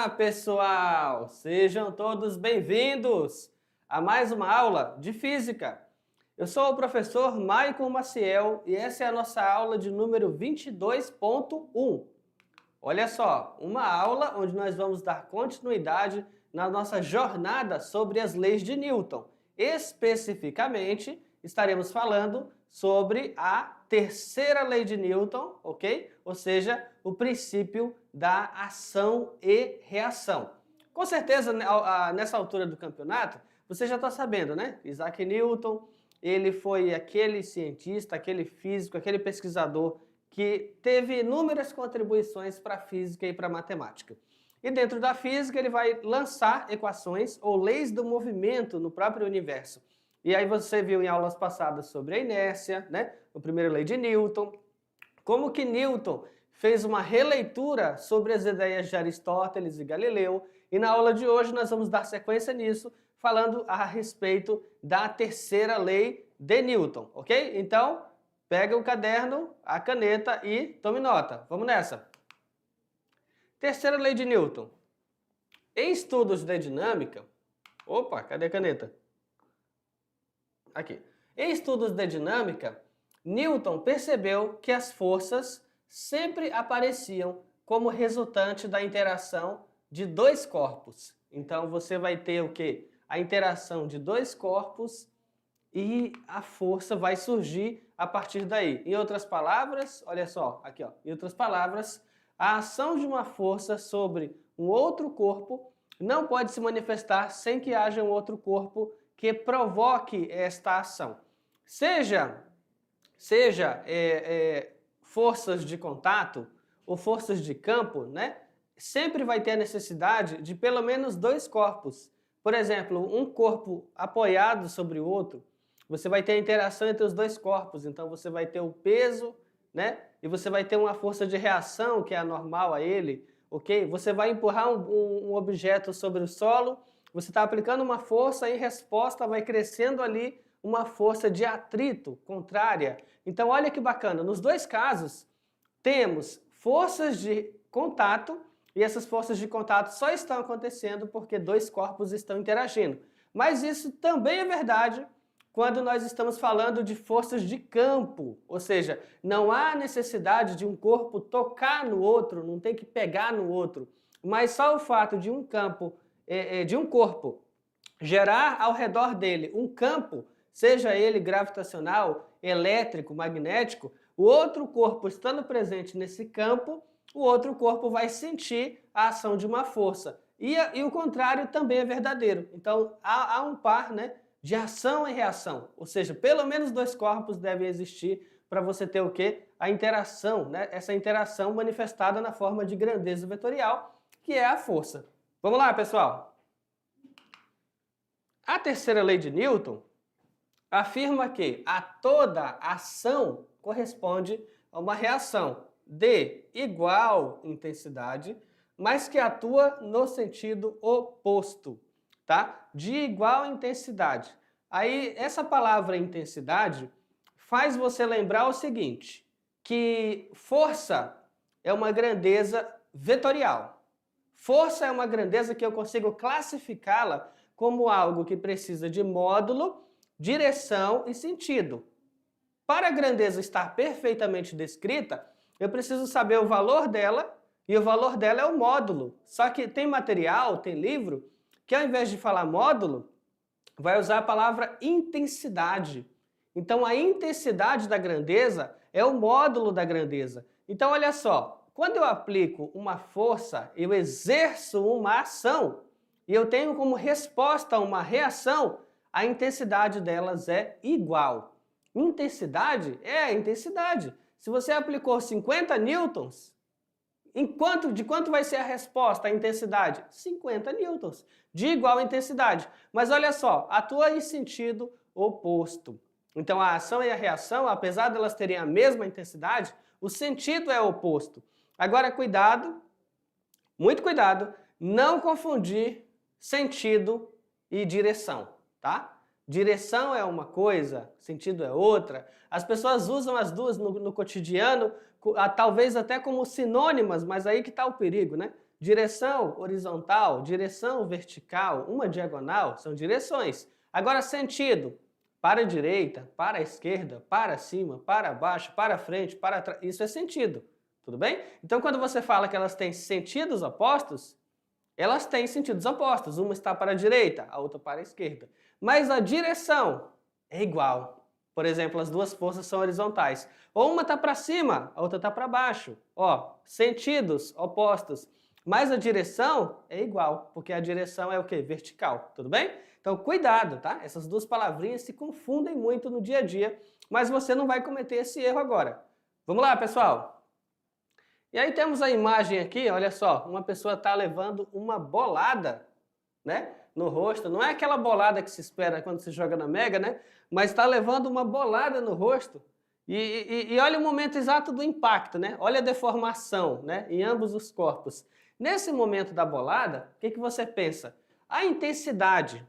Olá, pessoal! Sejam todos bem-vindos a mais uma aula de Física. Eu sou o professor Maicon Maciel e essa é a nossa aula de número 22.1. Olha só, uma aula onde nós vamos dar continuidade na nossa jornada sobre as leis de Newton. Especificamente, estaremos falando sobre a terceira lei de Newton, ok? Ou seja, o princípio da ação e reação. Com certeza, nessa altura do campeonato, você já está sabendo, né? Isaac Newton, ele foi aquele cientista, aquele físico, aquele pesquisador que teve inúmeras contribuições para a física e para a matemática. E dentro da física ele vai lançar equações ou leis do movimento no próprio universo. E aí você viu em aulas passadas sobre a inércia, né? A primeira lei de Newton, como que Newton fez uma releitura sobre as ideias de Aristóteles e Galileu. E na aula de hoje nós vamos dar sequência nisso, falando a respeito da terceira lei de Newton, ok? Então, pega o caderno, a caneta e tome nota. Vamos nessa. Terceira lei de Newton. Em estudos de dinâmica... Opa, cadê a caneta? Aqui. Em estudos de dinâmica, Newton percebeu que as forças sempre apareciam como resultante da interação de dois corpos. Então você vai ter o quê? A interação de dois corpos e a força vai surgir a partir daí. Em outras palavras, olha só, aqui ó, em outras palavras, a ação de uma força sobre um outro corpo não pode se manifestar sem que haja um outro corpo que provoque esta ação. Seja forças de contato ou forças de campo, né? Sempre vai ter a necessidade de pelo menos dois corpos. Por exemplo, um corpo apoiado sobre o outro, você vai ter a interação entre os dois corpos, então você vai ter o peso, né? E você vai ter uma força de reação que é anormal a ele, ok? Você vai empurrar um objeto sobre o solo, você está aplicando uma força e em resposta vai crescendo ali uma força de atrito contrária. Então olha que bacana, nos dois casos temos forças de contato e essas forças de contato só estão acontecendo porque dois corpos estão interagindo. Mas isso também é verdade quando nós estamos falando de forças de campo, ou seja, não há necessidade de um corpo tocar no outro, não tem que pegar no outro, mas só o fato de um corpo gerar ao redor dele um campo, seja ele gravitacional, elétrico, magnético, o outro corpo estando presente nesse campo, o outro corpo vai sentir a ação de uma força. E o contrário também é verdadeiro. Então há um par, né, de ação e reação, ou seja, pelo menos dois corpos devem existir para você ter o quê? A interação, né? Essa interação manifestada na forma de grandeza vetorial, que é a força. Vamos lá, pessoal? A terceira lei de Newton afirma que a toda ação corresponde a uma reação de igual intensidade, mas que atua no sentido oposto, tá? De igual intensidade. Aí, essa palavra intensidade faz você lembrar o seguinte, que força é uma grandeza vetorial. Força é uma grandeza que eu consigo classificá-la como algo que precisa de módulo, direção e sentido. Para a grandeza estar perfeitamente descrita, eu preciso saber o valor dela, e o valor dela é o módulo. Só que tem material, tem livro, que ao invés de falar módulo, vai usar a palavra intensidade. Então a intensidade da grandeza é o módulo da grandeza. Então olha só, quando eu aplico uma força, eu exerço uma ação, e eu tenho como resposta uma reação, a intensidade delas é igual. Intensidade é intensidade. Se você aplicou 50 newtons, de quanto vai ser a resposta, a intensidade? 50 newtons, de igual intensidade. Mas olha só, atua em sentido oposto. Então a ação e a reação, apesar de elas terem a mesma intensidade, o sentido é oposto. Agora cuidado, muito cuidado, não confundir sentido e direção, tá? Direção é uma coisa, sentido é outra. As pessoas usam as duas no cotidiano, talvez até como sinônimas, mas aí que está o perigo, né? Direção horizontal, direção vertical, uma diagonal, são direções. Agora, sentido, para a direita, para a esquerda, para cima, para baixo, para frente, para trás, isso é sentido, tudo bem? Então, quando você fala que elas têm sentidos opostos, elas têm sentidos opostos. Uma está para a direita, a outra para a esquerda. Mas a direção é igual. Por exemplo, as duas forças são horizontais. Ou uma está para cima, a outra está para baixo. Ó, sentidos opostos. Mas a direção é igual, porque a direção é o quê? Vertical, tudo bem? Então, cuidado, tá? Essas duas palavrinhas se confundem muito no dia a dia, mas você não vai cometer esse erro agora. Vamos lá, pessoal? E aí temos a imagem aqui, olha só, uma pessoa está levando uma bolada, né, no rosto. Não é aquela bolada que se espera quando se joga na Mega, né? Mas está levando uma bolada no rosto. E olha o momento exato do impacto, né? Olha a deformação, né, em ambos os corpos. Nesse momento da bolada, o que você pensa? A intensidade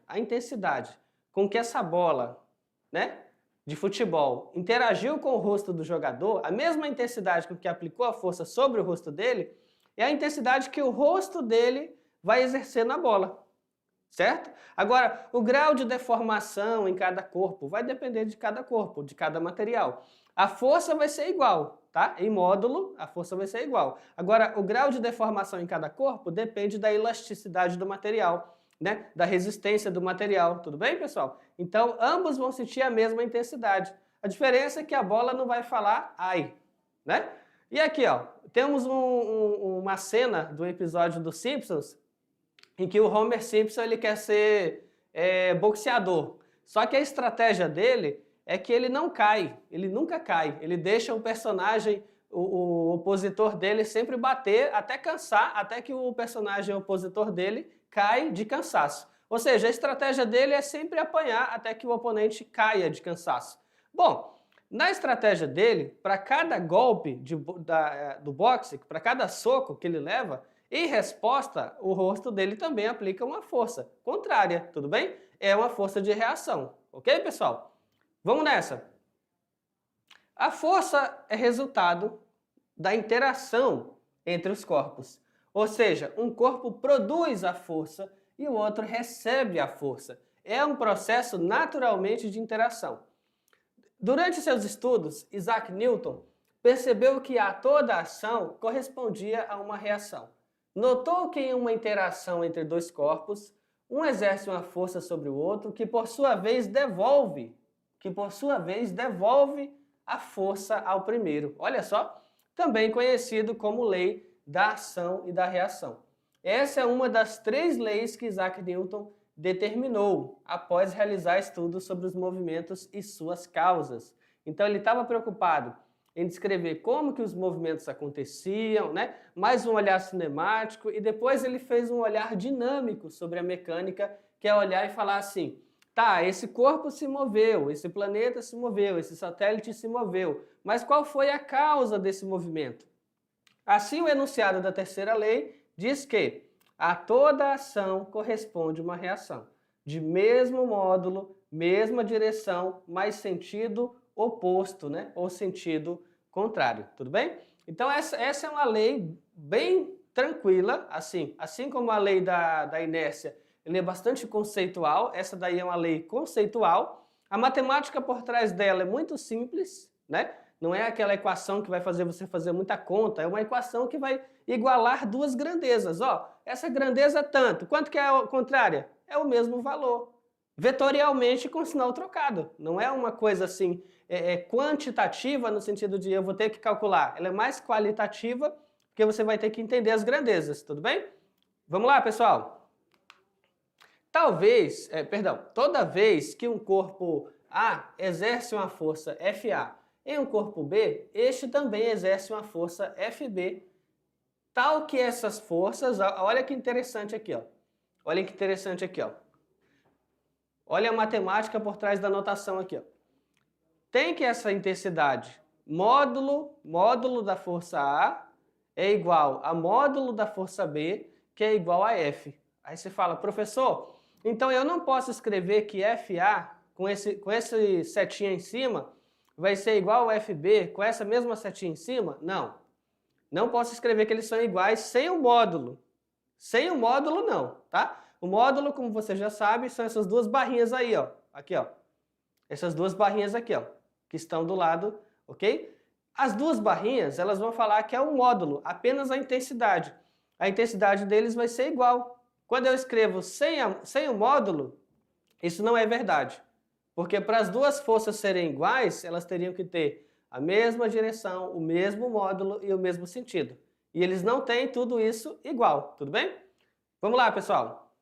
com que essa bola, né, de futebol interagiu com o rosto do jogador, a mesma intensidade com que aplicou a força sobre o rosto dele, é a intensidade que o rosto dele vai exercer na bola, certo? Agora, o grau de deformação em cada corpo vai depender de cada corpo, de cada material. A força vai ser igual, tá? Em módulo, a força vai ser igual. Agora, o grau de deformação em cada corpo depende da elasticidade do material, né? Da resistência do material, tudo bem, pessoal? Então, ambos vão sentir a mesma intensidade. A diferença é que a bola não vai falar ai, né? E aqui, ó, temos uma cena do episódio dos Simpsons em que o Homer Simpson ele quer ser boxeador. Só que a estratégia dele é que ele não cai, ele nunca cai. Ele deixa o personagem, o opositor dele sempre bater até cansar, até que o personagem opositor dele cai de cansaço. Ou seja, a estratégia dele é sempre apanhar até que o oponente caia de cansaço. Bom, na estratégia dele, para cada golpe do boxe, para cada soco que ele leva, em resposta, o rosto dele também aplica uma força contrária, tudo bem? É uma força de reação, ok, pessoal? Vamos nessa. A força é resultado da interação entre os corpos. Ou seja, um corpo produz a força e o outro recebe a força. É um processo naturalmente de interação. Durante seus estudos, Isaac Newton percebeu que a toda ação correspondia a uma reação. Notou que em uma interação entre dois corpos, um exerce uma força sobre o outro que por sua vez devolve a força ao primeiro. Olha só, também conhecido como lei da ação e da reação. Essa é uma das 3 leis que Isaac Newton determinou após realizar estudos sobre os movimentos e suas causas. Então ele estava preocupado em descrever como que os movimentos aconteciam, né? Mais um olhar cinemático, e depois ele fez um olhar dinâmico sobre a mecânica, que é olhar e falar assim, tá, esse corpo se moveu, esse planeta se moveu, esse satélite se moveu, mas qual foi a causa desse movimento? Assim, o enunciado da terceira lei diz que a toda ação corresponde uma reação, de mesmo módulo, mesma direção, mas sentido oposto, né? Ou sentido contrário, tudo bem? Então essa é uma lei bem tranquila, assim como a lei da inércia, ele é bastante conceitual, essa daí é uma lei conceitual. A matemática por trás dela é muito simples, né? Não é aquela equação que vai fazer você fazer muita conta, é uma equação que vai igualar 2 grandezas. Ó, essa grandeza é tanto, quanto que é a contrária? É o mesmo valor, vetorialmente com sinal trocado. Não é uma coisa assim quantitativa no sentido de eu vou ter que calcular. Ela é mais qualitativa, porque você vai ter que entender as grandezas, tudo bem? Vamos lá, pessoal? Toda vez que um corpo A exerce uma força FA em um corpo B, este também exerce uma força FB, tal que essas forças, olha que interessante aqui, ó. Olha que interessante aqui, ó. Olha a matemática por trás da notação aqui, ó. Tem que essa intensidade, módulo da força A é igual a módulo da força B, que é igual a F. Aí você fala, professor, então eu não posso escrever que FA, com esse setinha em cima, vai ser igual ao FB com essa mesma setinha em cima? Não. Não posso escrever que eles são iguais sem o módulo. Sem o módulo, não, tá? O módulo, como você já sabe, são essas duas barrinhas aí, ó. Aqui, ó. Essas duas barrinhas aqui, ó, que estão do lado, ok? As duas barrinhas, elas vão falar que é um módulo, apenas a intensidade. A intensidade deles vai ser igual. Quando eu escrevo sem o módulo, isso não é verdade. Porque para as duas forças serem iguais, elas teriam que ter a mesma direção, o mesmo módulo e o mesmo sentido. E eles não têm tudo isso igual, tudo bem? Vamos lá, pessoal.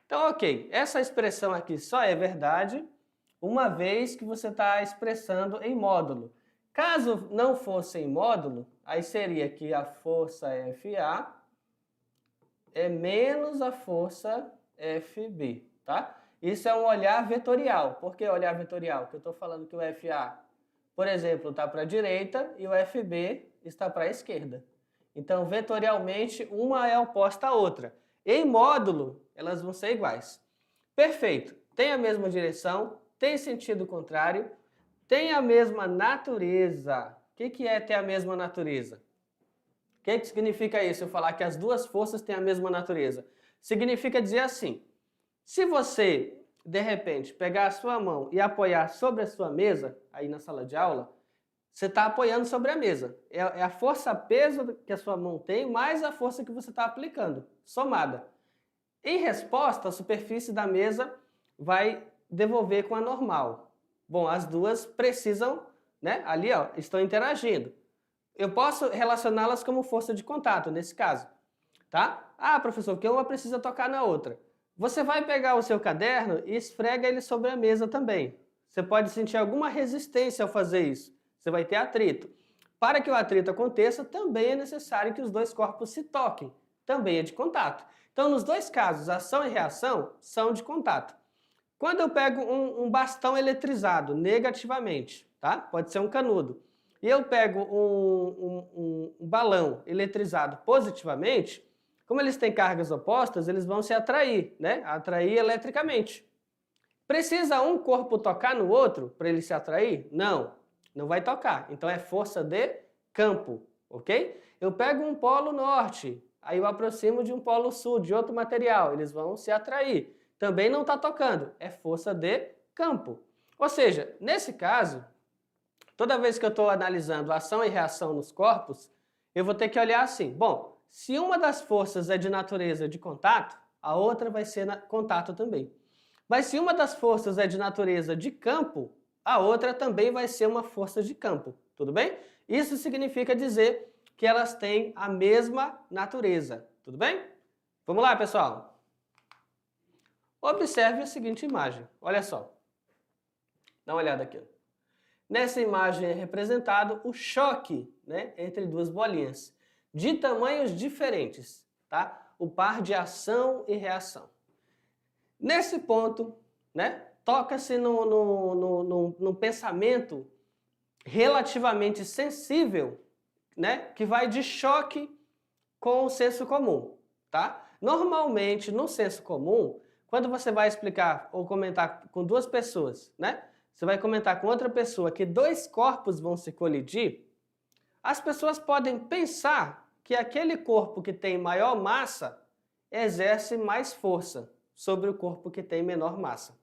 Então, ok, essa expressão aqui só é verdade uma vez que você está expressando em módulo. Caso não fosse em módulo, aí seria que a força FA é menos a força FB, tá? Isso é um olhar vetorial. Por que olhar vetorial? Porque eu estou falando que o FA, por exemplo, está para a direita e o FB está para a esquerda. Então, vetorialmente, uma é oposta à outra. Em módulo, elas vão ser iguais. Perfeito. Tem a mesma direção, tem sentido contrário, tem a mesma natureza. O que é ter a mesma natureza? O que significa isso, eu falar que as duas forças têm a mesma natureza? Significa dizer assim, se você, de repente, pegar a sua mão e apoiar sobre a sua mesa, aí na sala de aula, você está apoiando sobre a mesa. É a força-peso que a sua mão tem, mais a força que você está aplicando, somada. Em resposta, a superfície da mesa vai devolver com a normal. Bom, as duas precisam, né? Ali, ó, estão interagindo. Eu posso relacioná-las como força de contato, nesse caso, tá? Ah, professor, porque uma precisa tocar na outra. Você vai pegar o seu caderno e esfrega ele sobre a mesa também. Você pode sentir alguma resistência ao fazer isso. Você vai ter atrito. Para que o atrito aconteça, também é necessário que os dois corpos se toquem. Também é de contato. Então, nos dois casos, ação e reação são de contato. Quando eu pego um bastão eletrizado negativamente, tá? Pode ser um canudo, e eu pego um balão eletrizado positivamente, como eles têm cargas opostas, eles vão se atrair, né? Atrair eletricamente. Precisa um corpo tocar no outro para ele se atrair? Não, não vai tocar. Então é força de campo, ok? Eu pego um polo norte, aí eu aproximo de um polo sul, de outro material, eles vão se atrair. Também não está tocando, é força de campo. Ou seja, nesse caso, toda vez que eu estou analisando ação e reação nos corpos, eu vou ter que olhar assim, bom, se uma das forças é de natureza de contato, a outra vai ser contato também. Mas se uma das forças é de natureza de campo, a outra também vai ser uma força de campo, tudo bem? Isso significa dizer que elas têm a mesma natureza, tudo bem? Vamos lá, pessoal? Observe a seguinte imagem, olha só. Dá uma olhada aqui. Nessa imagem é representado o choque, né, entre duas bolinhas, de tamanhos diferentes, tá? O par de ação e reação. Nesse ponto, né, toca-se num pensamento relativamente sensível, né, que vai de choque com o senso comum, tá? Normalmente, no senso comum, quando você vai explicar ou comentar com duas pessoas, né? Você vai comentar com outra pessoa que dois corpos vão se colidir, as pessoas podem pensar que aquele corpo que tem maior massa exerce mais força sobre o corpo que tem menor massa.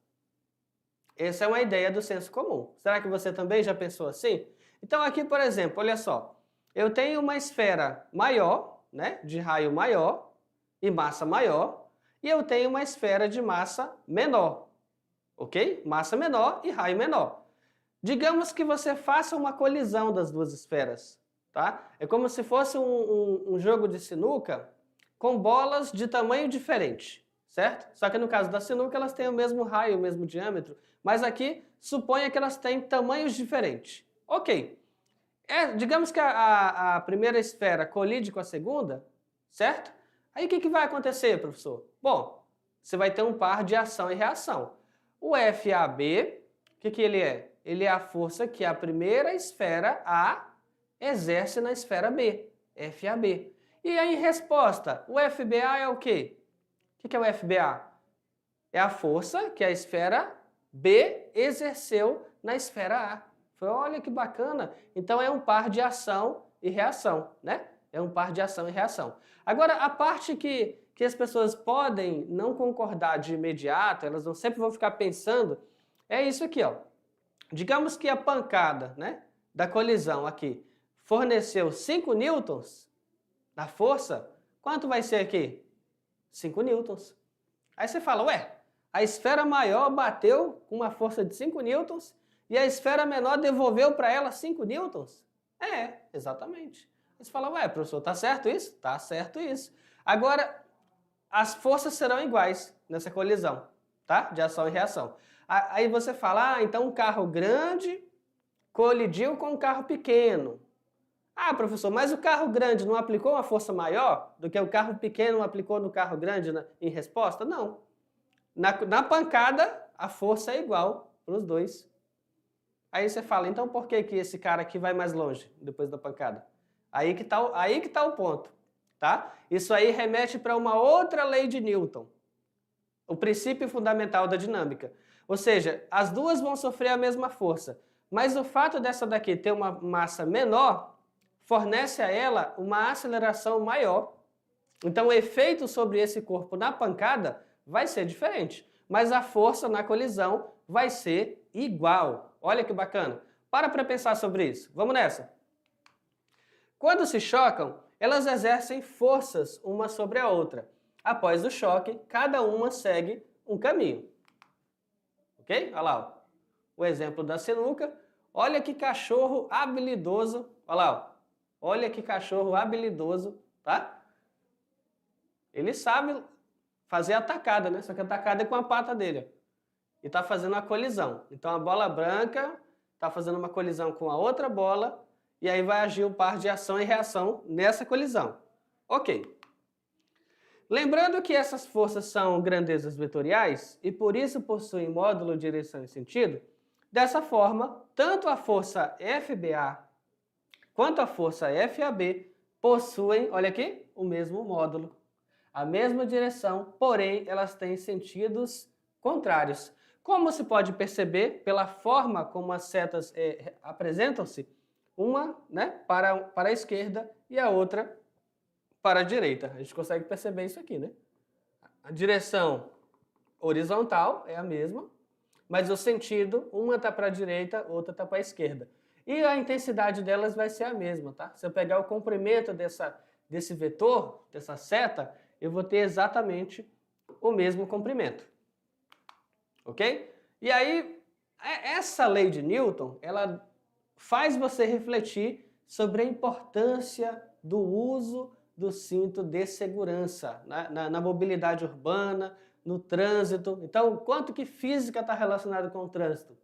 Essa é uma ideia do senso comum. Será que você também já pensou assim? Então aqui, por exemplo, olha só. Eu tenho uma esfera maior, né, de raio maior e massa maior, e eu tenho uma esfera de massa menor, ok? Massa menor e raio menor. Digamos que você faça uma colisão das duas esferas, tá? É como se fosse um jogo de sinuca com bolas de tamanho diferente, certo? Só que no caso da sinuca elas têm o mesmo raio, o mesmo diâmetro, mas aqui suponha que elas têm tamanhos diferentes. Ok. Digamos que a primeira esfera colide com a segunda, certo? Aí o que vai acontecer, professor? Bom, você vai ter um par de ação e reação. O FAB, o que ele é? Ele é a força que a primeira esfera A exerce na esfera B, FAB. E aí, em resposta, o FBA é o quê? O que é o FBA? É a força que a esfera B exerceu na esfera A. Olha que bacana. Então é um par de ação e reação, né? é um par de ação e reação. Agora, a parte que as pessoas podem não concordar de imediato, elas sempre vão ficar pensando, é isso aqui, ó. Digamos que a pancada, né, da colisão aqui forneceu 5 newtons da força, quanto vai ser aqui? 5 newtons. Aí você fala, ué, a esfera maior bateu com uma força de 5 newtons e a esfera menor devolveu para ela 5 newtons? É, exatamente. Aí você fala, ué, professor, tá certo isso? Tá certo isso. Agora, as forças serão iguais nessa colisão, tá? De ação e reação. Aí você fala, então um carro grande colidiu com um carro pequeno. Ah, professor, mas o carro grande não aplicou uma força maior do que o carro pequeno aplicou no carro grande em resposta? Não. Na pancada, a força é igual para os dois. Aí você fala, então por que esse cara aqui vai mais longe depois da pancada? Aí que tá o ponto, tá? Isso aí remete para uma outra lei de Newton, o princípio fundamental da dinâmica. Ou seja, as duas vão sofrer a mesma força, mas o fato dessa daqui ter uma massa menor fornece a ela uma aceleração maior. Então o efeito sobre esse corpo na pancada vai ser diferente, mas a força na colisão vai ser igual. Olha que bacana. Para pensar sobre isso. Vamos nessa. Quando se chocam, elas exercem forças uma sobre a outra. Após o choque, cada uma segue um caminho. Ok? Olha lá, ó. O exemplo da sinuca. Olha que cachorro habilidoso. Olha lá, ó. Olha que cachorro habilidoso, tá? Ele sabe fazer a tacada, né? Só que a tacada é com a pata dele. E tá fazendo uma colisão. Então a bola branca tá fazendo uma colisão com a outra bola e aí vai agir o par de ação e reação nessa colisão. Ok. Lembrando que essas forças são grandezas vetoriais e por isso possuem módulo, direção e sentido, dessa forma, tanto a força FBA quanto a força FAB possuem, olha aqui, o mesmo módulo, a mesma direção, porém elas têm sentidos contrários. Como se pode perceber pela forma como as setas apresentam-se, uma, né, para a esquerda e a outra para a direita. A gente consegue perceber isso aqui, né? A direção horizontal é a mesma, mas o sentido, uma está para a direita, outra está para a esquerda. E a intensidade delas vai ser a mesma, tá? Se eu pegar o comprimento desse vetor, dessa seta, eu vou ter exatamente o mesmo comprimento. Ok? E aí, essa lei de Newton, ela faz você refletir sobre a importância do uso do cinto de segurança na mobilidade urbana, no trânsito. Então, quanto que física está relacionada com o trânsito?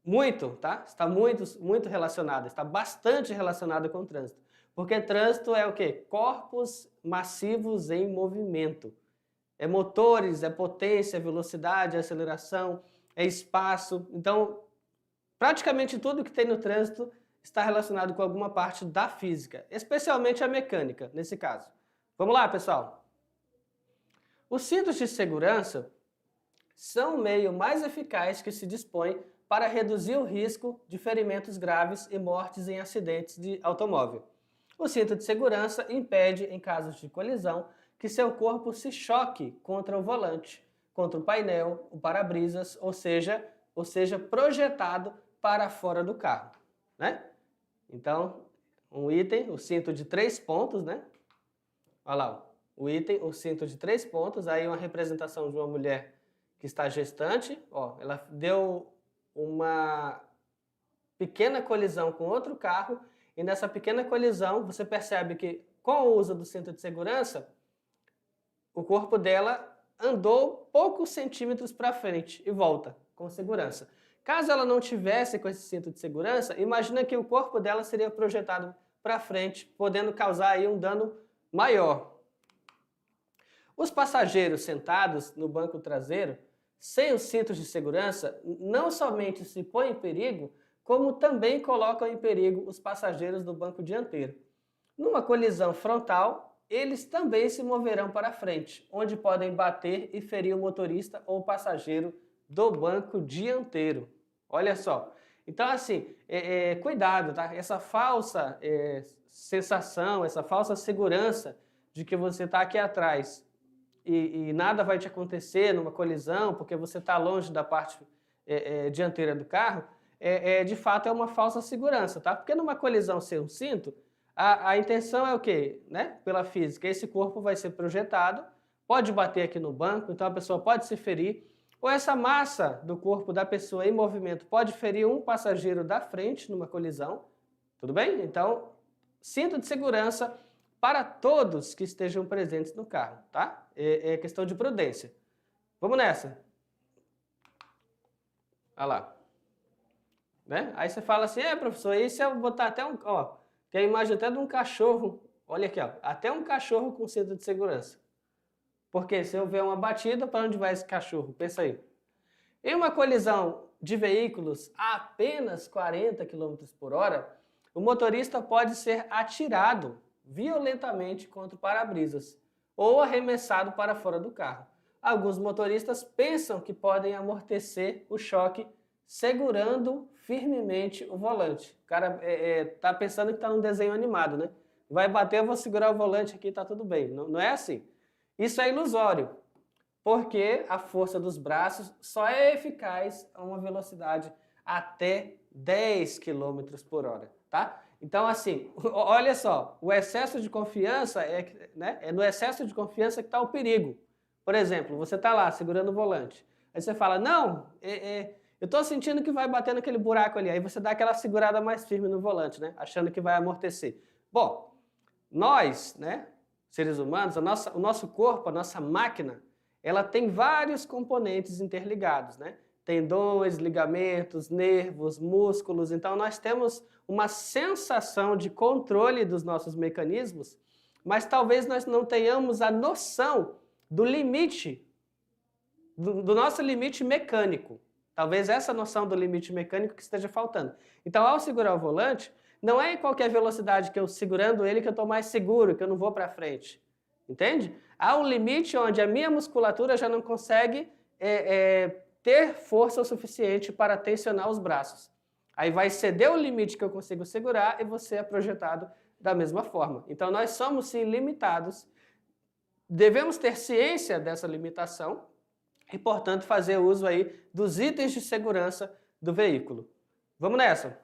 Muito, tá? Está muito relacionada, está bastante relacionada com o trânsito. Porque trânsito é o quê? Corpos massivos em movimento. É motores, é potência, é velocidade, é aceleração, é espaço. Então, praticamente tudo que tem no trânsito está relacionado com alguma parte da física, especialmente a mecânica, nesse caso. Vamos lá, pessoal? Os cintos de segurança são o meio mais eficaz que se dispõe para reduzir o risco de ferimentos graves e mortes em acidentes de automóvel. O cinto de segurança impede, em casos de colisão, que seu corpo se choque contra o volante, contra o painel, o para-brisas, ou seja projetado para fora do carro, né? Então, um item, o cinto de 3 pontos, né? Olha lá, o item, o cinto de 3 pontos, aí uma representação de uma mulher que está gestante, ó, ela deu uma pequena colisão com outro carro e nessa pequena colisão você percebe que com o uso do cinto de segurança, o corpo dela andou poucos centímetros para frente e volta com segurança. Caso ela não tivesse com esse cinto de segurança, imagina que o corpo dela seria projetado para frente, podendo causar aí um dano maior. Os passageiros sentados no banco traseiro, sem os cintos de segurança, não somente se põem em perigo, como também colocam em perigo os passageiros do banco dianteiro. Numa colisão frontal, eles também se moverão para frente, onde podem bater e ferir o motorista ou o passageiro do banco dianteiro. Olha só. Então, assim, cuidado, tá? Essa falsa sensação, essa falsa segurança de que você está aqui atrás e nada vai te acontecer numa colisão porque você está longe da parte dianteira do carro, de fato é uma falsa segurança, tá? Porque numa colisão sem um cinto, a intenção é o quê? Né? Pela física, esse corpo vai ser projetado, pode bater aqui no banco, então a pessoa pode se ferir, ou essa massa do corpo da pessoa em movimento pode ferir um passageiro da frente numa colisão, tudo bem? Então, cinto de segurança para todos que estejam presentes no carro, tá? É questão de prudência. Vamos nessa. Olha lá. Né? Aí você fala assim, professor, e se eu botar até um... Ó, tem a imagem até de um cachorro, olha aqui, ó, até um cachorro com cinto de segurança. Porque se eu ver uma batida, para onde vai esse cachorro? Pensa aí. Em uma colisão de veículos a apenas 40 km por hora, o motorista pode ser atirado violentamente contra o para-brisas ou arremessado para fora do carro. Alguns motoristas pensam que podem amortecer o choque segurando firmemente o volante. O cara tá pensando que está num desenho animado, né? Vai bater, eu vou segurar o volante aqui, tá tudo bem. Não é assim. Isso é ilusório, porque a força dos braços só é eficaz a uma velocidade até 10 km por hora, tá? Então, assim, olha só, o excesso de confiança é no excesso de confiança que está o perigo. Por exemplo, você está lá segurando o volante, aí você fala, não, eu estou sentindo que vai bater naquele buraco ali, aí você dá aquela segurada mais firme no volante, né? Achando que vai amortecer. Bom, nós, né, seres humanos, o nosso corpo, a nossa máquina, ela tem vários componentes interligados, né? Tendões, ligamentos, nervos, músculos. Então, nós temos uma sensação de controle dos nossos mecanismos, mas talvez nós não tenhamos a noção do limite, do nosso limite mecânico. Talvez essa noção do limite mecânico que esteja faltando. Então, ao segurar o volante, não é em qualquer velocidade que eu segurando ele que eu estou mais seguro, que eu não vou para frente. Entende? Há um limite onde a minha musculatura já não consegue ter força o suficiente para tensionar os braços. Aí vai ceder o limite que eu consigo segurar e você é projetado da mesma forma. Então nós somos sim limitados, devemos ter ciência dessa limitação e, portanto, fazer uso aí dos itens de segurança do veículo. Vamos nessa!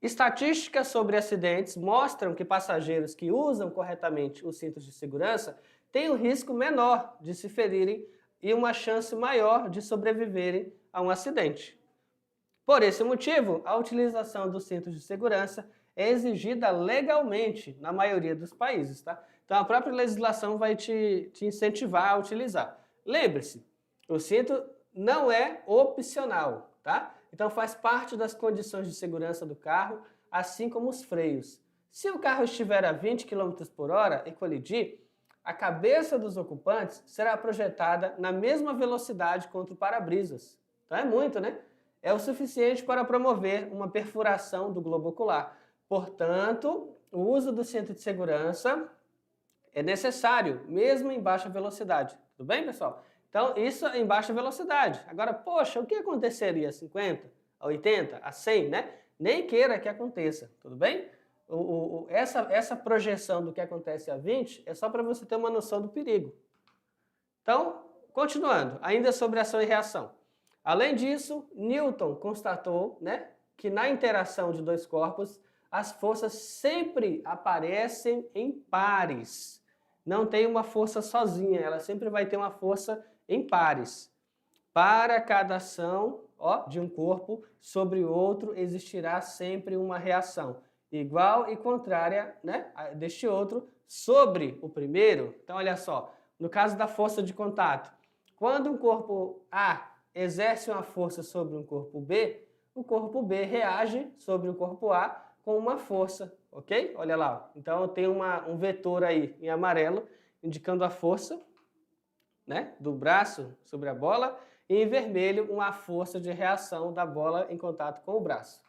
Estatísticas sobre acidentes mostram que passageiros que usam corretamente os cintos de segurança têm um risco menor de se ferirem e uma chance maior de sobreviverem a um acidente. Por esse motivo, a utilização dos cintos de segurança é exigida legalmente na maioria dos países, tá? Então a própria legislação vai te incentivar a utilizar. Lembre-se, o cinto não é opcional, tá? Então faz parte das condições de segurança do carro, assim como os freios. Se o carro estiver a 20 km por hora e colidir, a cabeça dos ocupantes será projetada na mesma velocidade contra o para-brisas. Então é muito, né? É o suficiente para promover uma perfuração do globo ocular. Portanto, o uso do cinto de segurança é necessário, mesmo em baixa velocidade. Tudo bem, pessoal? Então, isso em baixa velocidade. Agora, poxa, o que aconteceria a 50, a 80, a 100, né? Nem queira que aconteça, tudo bem? Essa projeção do que acontece a 20 é só para você ter uma noção do perigo. Então, continuando, ainda sobre ação e reação. Além disso, Newton constatou, né, que na interação de dois corpos, as forças sempre aparecem em pares. Não tem uma força sozinha, ela sempre vai ter uma força em pares. Para cada ação de um corpo sobre o outro, existirá sempre uma reação igual e contrária, né, deste outro sobre o primeiro. Então, olha só, no caso da força de contato, quando um corpo A exerce uma força sobre um corpo B, o corpo B reage sobre o corpo A com uma força, ok? Olha lá, então eu tenho um vetor aí em amarelo, indicando a força, né, do braço sobre a bola, e em vermelho uma força de reação da bola em contato com o braço,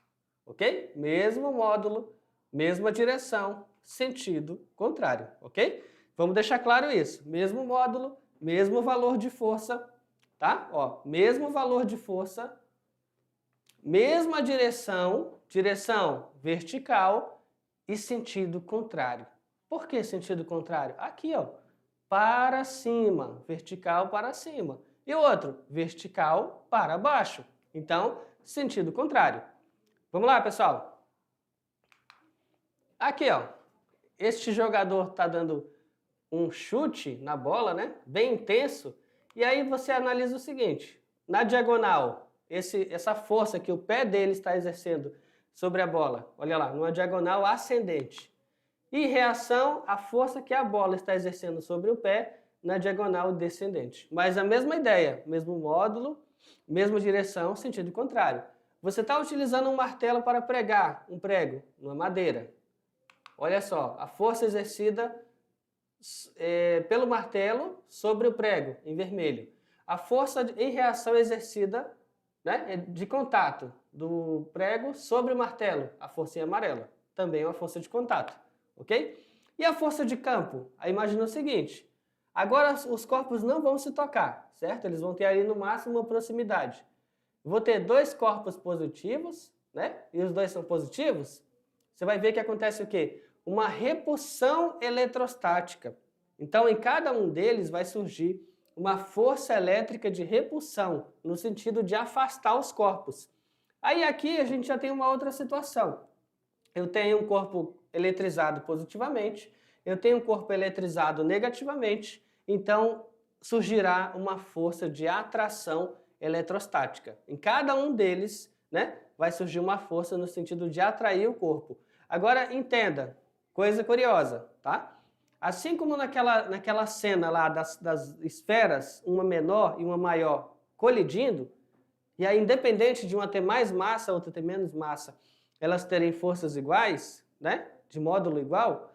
ok? Mesmo módulo, mesma direção, sentido contrário, ok? Vamos deixar claro isso, mesmo módulo, mesmo valor de força, tá? Ó, mesmo valor de força, mesma direção, direção vertical e sentido contrário. Por que sentido contrário? Aqui, ó, para cima, vertical para cima. E o outro, vertical para baixo. Então, sentido contrário. Vamos lá, pessoal. Aqui, ó, este jogador está dando um chute na bola, né? Bem intenso. E aí você analisa o seguinte, na diagonal, essa força que o pé dele está exercendo sobre a bola, olha lá, numa diagonal ascendente. E em reação, a força que a bola está exercendo sobre o pé na diagonal descendente. Mas a mesma ideia, mesmo módulo, mesma direção, sentido contrário. Você está utilizando um martelo para pregar um prego numa madeira. Olha só, a força exercida pelo martelo sobre o prego, em vermelho. A força em reação exercida, né, de contato do prego sobre o martelo, a força em amarela, também é uma força de contato, ok? E a força de campo? Aí imagina o seguinte, agora os corpos não vão se tocar, certo? Eles vão ter ali no máximo uma proximidade. Vou ter dois corpos positivos, né? E os dois são positivos. Você vai ver que acontece o quê? Uma repulsão eletrostática. Então, em cada um deles vai surgir uma força elétrica de repulsão, no sentido de afastar os corpos. Aí aqui a gente já tem uma outra situação. Eu tenho um corpo eletrizado positivamente, eu tenho um corpo eletrizado negativamente, então surgirá uma força de atração eletrostática. Em cada um deles, né, vai surgir uma força no sentido de atrair o corpo. Agora, entenda, coisa curiosa, tá? Assim como naquela cena lá das esferas, uma menor e uma maior colidindo, e aí independente de uma ter mais massa, outra ter menos massa, elas terem forças iguais, né, de módulo igual,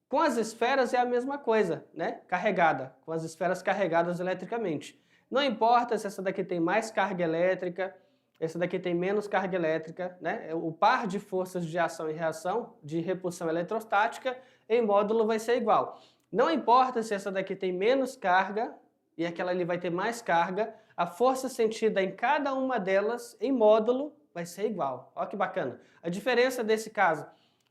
com as esferas é a mesma coisa, né, carregada, com as esferas carregadas eletricamente. Não importa se essa daqui tem mais carga elétrica, essa daqui tem menos carga elétrica, né? O par de forças de ação e reação, de repulsão eletrostática, em módulo vai ser igual. Não importa se essa daqui tem menos carga e aquela ali vai ter mais carga, a força sentida em cada uma delas, em módulo, vai ser igual. Olha que bacana. A diferença desse caso,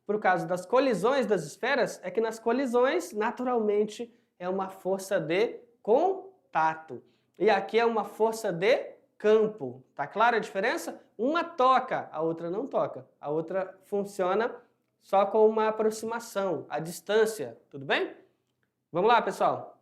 para o caso das colisões das esferas, é que nas colisões, naturalmente, é uma força de contato. E aqui é uma força de campo. Tá clara a diferença? Uma toca, a outra não toca. A outra funciona só com uma aproximação, a distância. Tudo bem? Vamos lá, pessoal.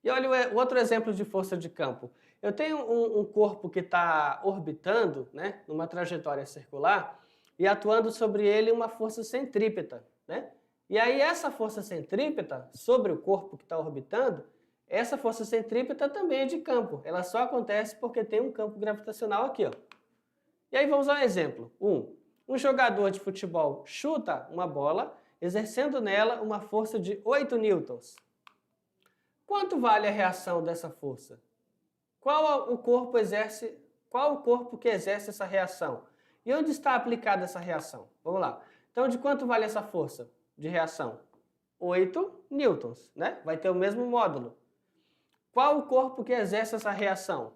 E olha o outro exemplo de força de campo. Eu tenho um corpo que está orbitando, né, numa trajetória circular, e atuando sobre ele uma força centrípeta, né? E aí essa força centrípeta sobre o corpo que está orbitando, essa força centrípeta também é de campo. Ela só acontece porque tem um campo gravitacional aqui, ó. E aí vamos ao exemplo. Um jogador de futebol chuta uma bola, exercendo nela uma força de 8 newtons. Quanto vale a reação dessa força? Qual o corpo que exerce essa reação? E onde está aplicada essa reação? Vamos lá. Então, de quanto vale essa força de reação? 8 newtons, né? Vai ter o mesmo módulo. Qual o corpo que exerce essa reação?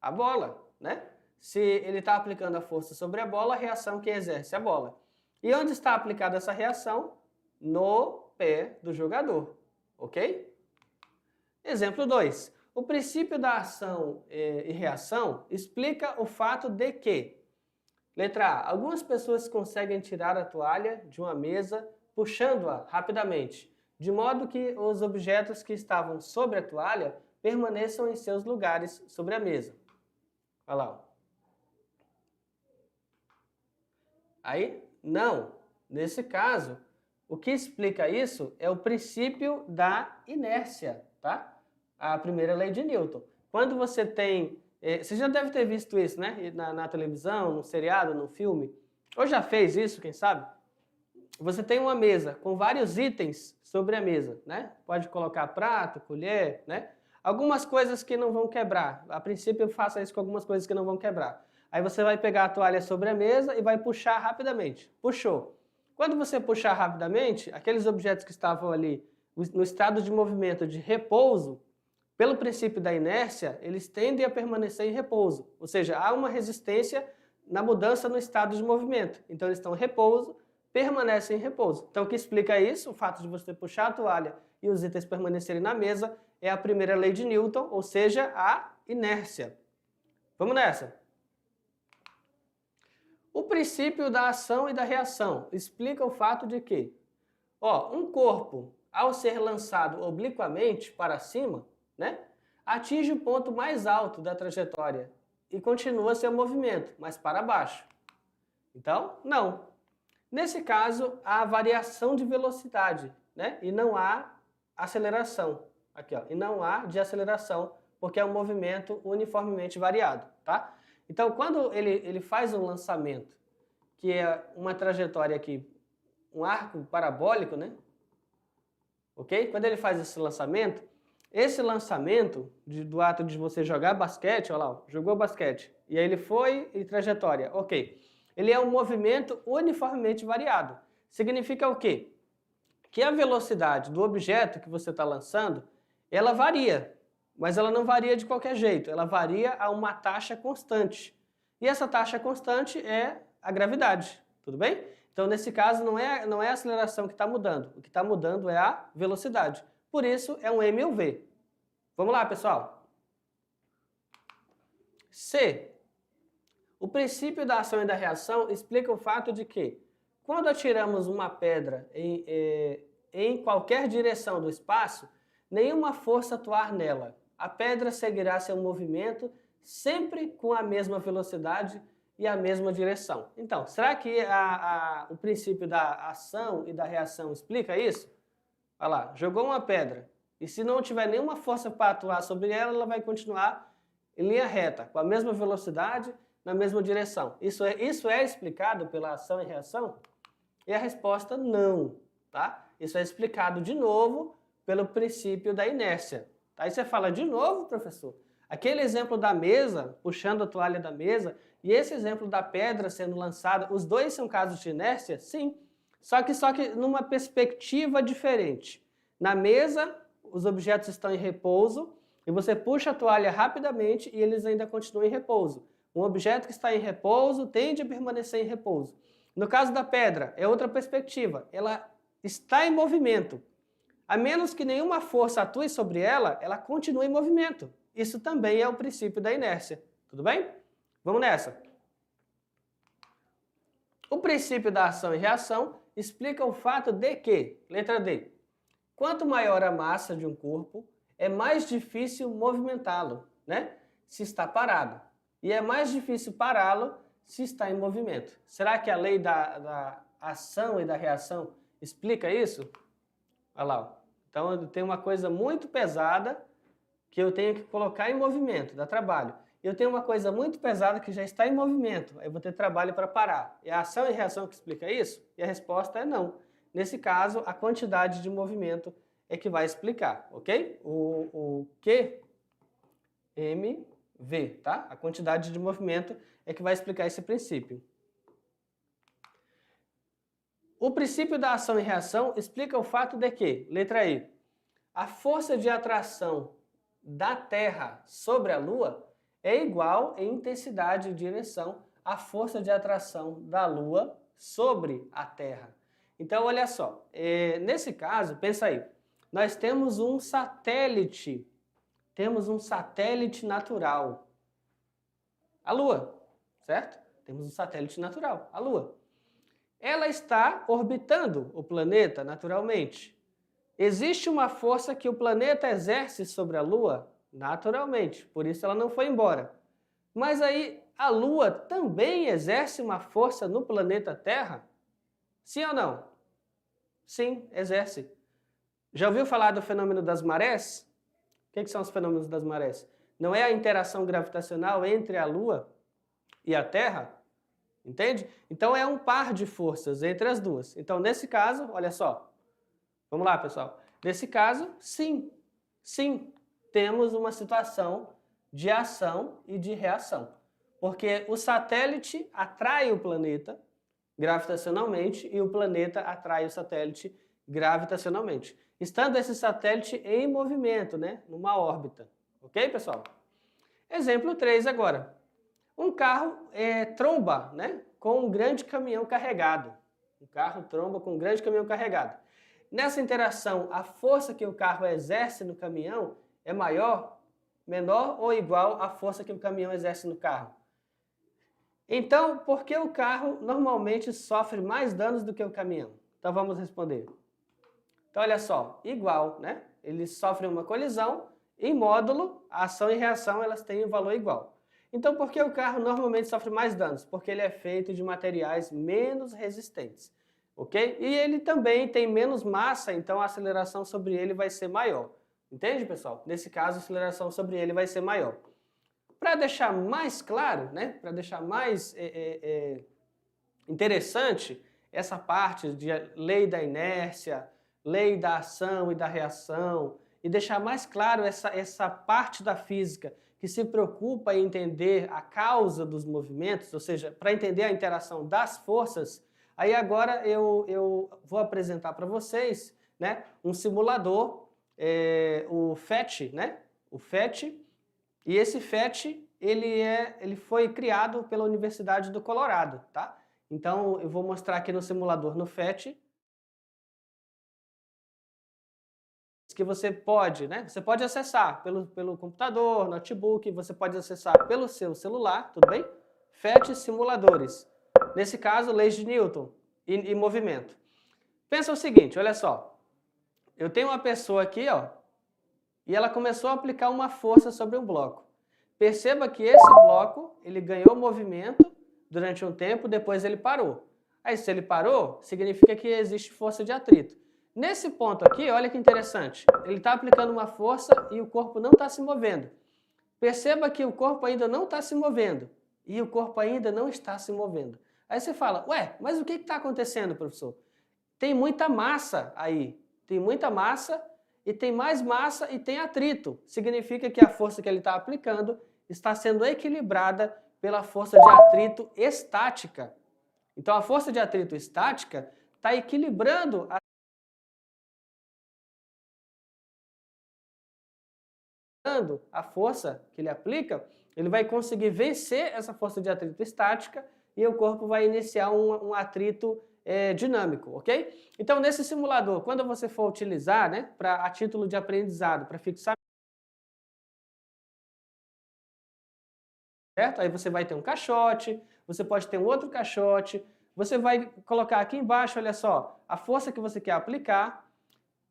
A bola, né? Se ele está aplicando a força sobre a bola, a reação que exerce a bola. E onde está aplicada essa reação? No pé do jogador, ok? Exemplo 2. O princípio da ação e reação explica o fato de que, letra A, algumas pessoas conseguem tirar a toalha de uma mesa puxando-a rapidamente, de modo que os objetos que estavam sobre a toalha permaneçam em seus lugares sobre a mesa. Olha lá. Ó. Aí, não. Nesse caso, o que explica isso é o princípio da inércia, tá? A primeira lei de Newton. Quando você tem... você já deve ter visto isso, né? Na televisão, no seriado, no filme. Ou já fez isso, quem sabe? Você tem uma mesa com vários itens sobre a mesa, né? Pode colocar prato, colher, né? Algumas coisas que não vão quebrar. A princípio, faça isso com algumas coisas que não vão quebrar. Aí você vai pegar a toalha sobre a mesa e vai puxar rapidamente. Puxou. Quando você puxar rapidamente, aqueles objetos que estavam ali no estado de movimento de repouso, pelo princípio da inércia, eles tendem a permanecer em repouso, ou seja, há uma resistência na mudança no estado de movimento. Então eles estão em repouso, permanecem em repouso. Então o que explica isso? O fato de você puxar a toalha e os itens permanecerem na mesa é a primeira lei de Newton, ou seja, a inércia. Vamos nessa. O princípio da ação e da reação explica o fato de que, um corpo, ao ser lançado obliquamente para cima, né, atinge o ponto mais alto da trajetória e continua seu movimento, mas para baixo. Então, não. Nesse caso, há variação de velocidade, né, e não há aceleração. Aqui, e não há de aceleração, porque é um movimento uniformemente variado, tá? Então, quando ele faz um lançamento, que é uma trajetória aqui, um arco parabólico, né? Ok? Quando ele faz esse lançamento do ato de você jogar basquete, olha lá, jogou basquete, e aí ele foi e trajetória, ok. Ele é um movimento uniformemente variado. Significa o quê? Que a velocidade do objeto que você está lançando, ela varia, mas ela não varia de qualquer jeito, ela varia a uma taxa constante. E essa taxa constante é a gravidade, tudo bem? Então, nesse caso, não é a aceleração que está mudando, o que está mudando é a velocidade. Por isso, é um mV. Vamos lá, pessoal? C. O princípio da ação e da reação explica o fato de que, quando atiramos uma pedra em qualquer direção do espaço, nenhuma força atuar nela. A pedra seguirá seu movimento sempre com a mesma velocidade e a mesma direção. Então, será que o princípio da ação e da reação explica isso? Olha lá, jogou uma pedra. E se não tiver nenhuma força para atuar sobre ela, ela vai continuar em linha reta, com a mesma velocidade, na mesma direção. Isso é explicado pela ação e reação? E a resposta não, tá? Isso é explicado de novo pelo princípio da inércia. Aí você fala, de novo, professor? Aquele exemplo da mesa, puxando a toalha da mesa, e esse exemplo da pedra sendo lançada, os dois são casos de inércia? Sim. Só que numa perspectiva diferente. Na mesa, os objetos estão em repouso, e você puxa a toalha rapidamente e eles ainda continuam em repouso. Um objeto que está em repouso tende a permanecer em repouso. No caso da pedra, é outra perspectiva. Ela está em movimento. A menos que nenhuma força atue sobre ela, ela continua em movimento. Isso também é o princípio da inércia. Tudo bem? Vamos nessa. O princípio da ação e reação explica o fato de que, letra D, quanto maior a massa de um corpo, é mais difícil movimentá-lo, né? Se está parado. E é mais difícil pará-lo se está em movimento. Será que a lei da ação e da reação explica isso? Olha lá. Ó. Então, eu tenho uma coisa muito pesada que eu tenho que colocar em movimento, dá trabalho. Eu tenho uma coisa muito pesada que já está em movimento, aí eu vou ter trabalho para parar. É a ação e reação que explica isso? E a resposta é não. Nesse caso, a quantidade de movimento é que vai explicar, ok? O Q, M, V, tá? A quantidade de movimento é que vai explicar esse princípio. O princípio da ação e reação explica o fato de que, letra E, a força de atração da Terra sobre a Lua é igual em intensidade e direção à força de atração da Lua sobre a Terra. Então, olha só, nesse caso, pensa aí, nós temos um satélite natural, a Lua, certo? Temos um satélite natural, a Lua. Ela está orbitando o planeta naturalmente. Existe uma força que o planeta exerce sobre a Lua naturalmente, por isso ela não foi embora. Mas aí a Lua também exerce uma força no planeta Terra? Sim ou não? Sim, exerce. Já ouviu falar do fenômeno das marés? O que são os fenômenos das marés? Não é a interação gravitacional entre a Lua e a Terra? Entende? Então é um par de forças entre as duas. Então, nesse caso, olha só. Vamos lá, pessoal. Nesse caso, sim. Sim, temos uma situação de ação e de reação. Porque o satélite atrai o planeta gravitacionalmente e o planeta atrai o satélite gravitacionalmente. estando esse satélite em movimento, né, numa órbita. Ok, pessoal? Exemplo 3 agora. Um carro tromba, né, com um grande caminhão carregado. Um carro tromba com um grande caminhão carregado. Nessa interação, a força que o carro exerce no caminhão é maior, menor ou igual à força que o caminhão exerce no carro? Então, por que o carro normalmente sofre mais danos do que o caminhão? Então vamos responder. Então olha só, igual, né? Eles sofrem uma colisão, em módulo, a ação e reação elas têm um valor igual. Então por que o carro normalmente sofre mais danos? Porque ele é feito de materiais menos resistentes, ok? E ele também tem menos massa, então a aceleração sobre ele vai ser maior. Entende, pessoal? Nesse caso, a aceleração sobre ele vai ser maior. Para deixar mais claro, né? Para deixar mais interessante essa parte de lei da inércia, lei da ação e da reação, e deixar mais claro essa parte da física que se preocupa em entender a causa dos movimentos, ou seja, para entender a interação das forças, aí agora eu vou apresentar para vocês, né, um simulador, o PhET, né? O PhET, e esse PhET ele foi criado pela Universidade do Colorado, tá? Então eu vou mostrar aqui no simulador no PhET que você pode, né? Você pode acessar pelo computador, notebook, você pode acessar pelo seu celular, tudo bem? PhET simuladores. Nesse caso, leis de Newton e movimento. Pensa o seguinte, olha só. Eu tenho uma pessoa aqui, ó, e ela começou a aplicar uma força sobre um bloco. Perceba que esse bloco, ele ganhou movimento durante um tempo, depois ele parou. Aí, se ele parou, significa que existe força de atrito. Nesse ponto aqui, olha que interessante, ele está aplicando uma força e o corpo não está se movendo. Perceba que o corpo ainda não está se movendo e o corpo ainda não está se movendo. Aí você fala, ué, mas o que está acontecendo, professor? Tem muita massa aí, tem muita massa e tem mais massa e tem atrito. Significa que a força que ele está aplicando está sendo equilibrada pela força de atrito estática. Então a força de atrito estática está equilibrando a força que ele aplica, ele vai conseguir vencer essa força de atrito estática e o corpo vai iniciar um atrito dinâmico, ok? Então, nesse simulador, quando você for utilizar, né, a título de aprendizado, para fixar, certo? Aí você vai ter um caixote, você pode ter um outro caixote, você vai colocar aqui embaixo, olha só, a força que você quer aplicar,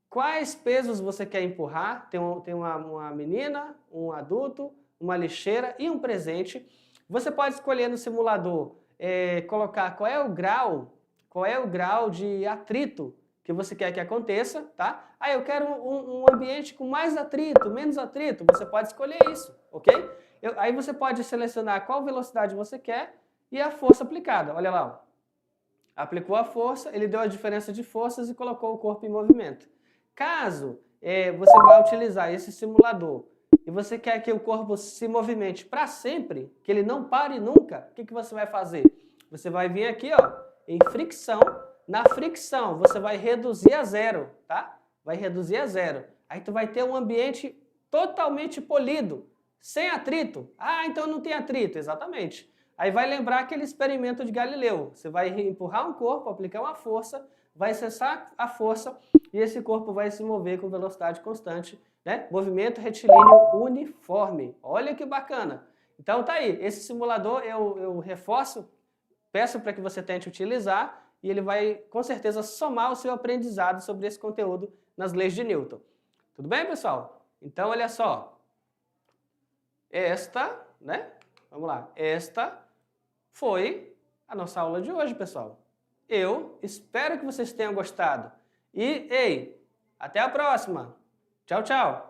quais pesos você quer empurrar, tem uma menina, um adulto, uma lixeira e um presente. Você pode escolher no simulador, colocar qual é o grau de atrito que você quer que aconteça, tá? Ah, eu quero um ambiente com mais atrito, menos atrito, você pode escolher isso, ok? Aí você pode selecionar qual velocidade você quer e a força aplicada, olha lá, ó. Aplicou a força, ele deu a diferença de forças e colocou o corpo em movimento. Caso você vá utilizar esse simulador e você quer que o corpo se movimente para sempre, que ele não pare nunca, o que você vai fazer? Você vai vir aqui, ó, em fricção. Na fricção, você vai reduzir a zero, tá? Vai reduzir a zero. Aí tu vai ter um ambiente totalmente polido, sem atrito. Ah, então não tem atrito, exatamente. Aí vai lembrar aquele experimento de Galileu. Você vai empurrar um corpo, aplicar uma força, vai cessar a força e esse corpo vai se mover com velocidade constante, né? Movimento retilíneo uniforme. Olha que bacana. Então tá aí, esse simulador eu reforço, peço para que você tente utilizar e ele vai com certeza somar o seu aprendizado sobre esse conteúdo nas leis de Newton. Tudo bem, pessoal? Então olha só, esta, né? Vamos lá, esta foi a nossa aula de hoje, pessoal. Eu espero que vocês tenham gostado. E, ei, até a próxima. Tchau, tchau.